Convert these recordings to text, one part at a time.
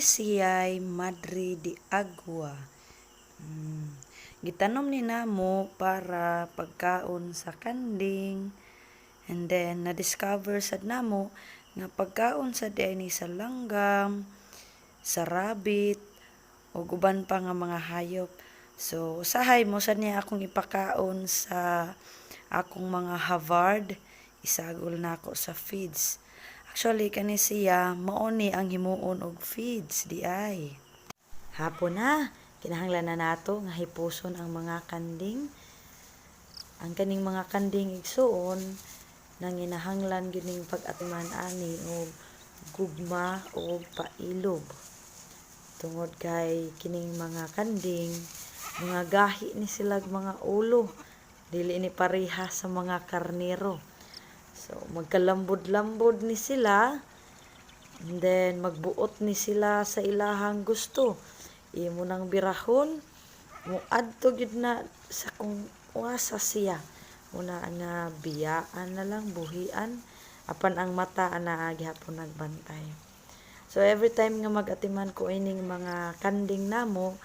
siya'y Madre de Agua. Gitanom ni namo para pagkaon sa kanding. And then na-discover sad namo nga pagkaon sa ni sa langgam, sa rabbit, o uban pa nga mga hayop. So usahay mo sad niya akong ipakaon sa akong mga havard, isagol na ako sa feeds. Actually kani siya mao ni ang himuon og feeds di ay. Hapon na, kinahanglan na nato nga hipuson ang mga kanding. Ang kaning mga kanding igsuon nanginahanglan gining pag-atiman ani og gugma o pailob. Tungod kay kining mga kanding, mga gahi ni sila mga ulo, dili ni pareha sa mga karnero. So magkalambod-lambod ni sila, and then magbuot ni sila sa ilahang gusto. Imo nang birahon, muadto gid na sa kung uasa siya. Una nga biyaan na lang, buhian, apan ang mata ana gihapon nagbantay. So every time nga mag-atiman ko ining mga kanding namo,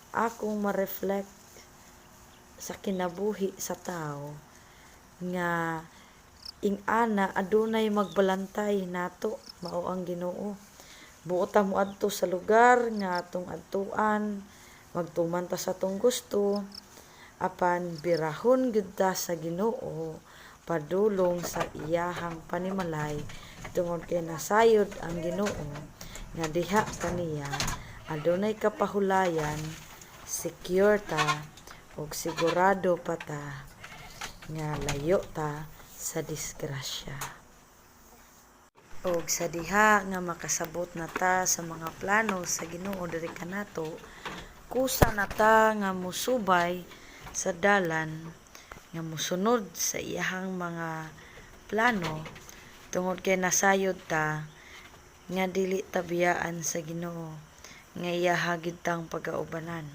akong ma-reflect sa kinabuhi sa tao nga ing-ana adunay magbalantay nato, mao ang Ginoo. Buota mo adto sa lugar nga atong adtuan, magtuman ta sa atong gusto, apan birahon gid ta sa Ginoo padulong sa iyahang panimalay, tungod kay nasayod ang Ginoo nga diha kaniya adunay kapahulayan, secure ta ug sigurado pa ta nga layo ta sa disgrasya. Og sa diha nga makasabot na ta sa mga plano sa Ginoo diri kanato, kusa na ta nga musubay sa dalan nga musunod sa iyahang mga plano, tungod kay nasayod ta nga dili ta biyaan sa Ginoo nga iya hagid tang pagaubanan.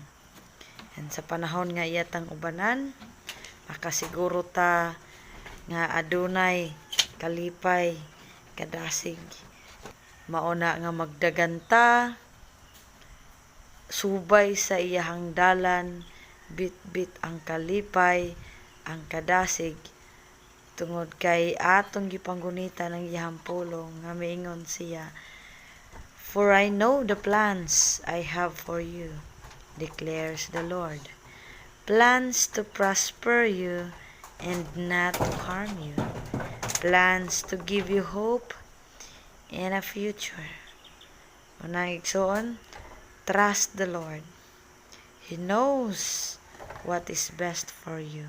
And sa panahon nga iya tang ubanan, makasiguro ta nga adunay kalipay kadasig, mauna nga magdaganta subay sa iyahang dalan, bit-bit ang kalipay, ang kadasig, tungod kay atong gipanggunita ng iyahang pulong nga miingon siya, "For I know the plans I have for you, declares the Lord, plans to prosper you and not to harm you, plans to give you hope and a future." Unang igsoon, trust the Lord. He knows what is best for you.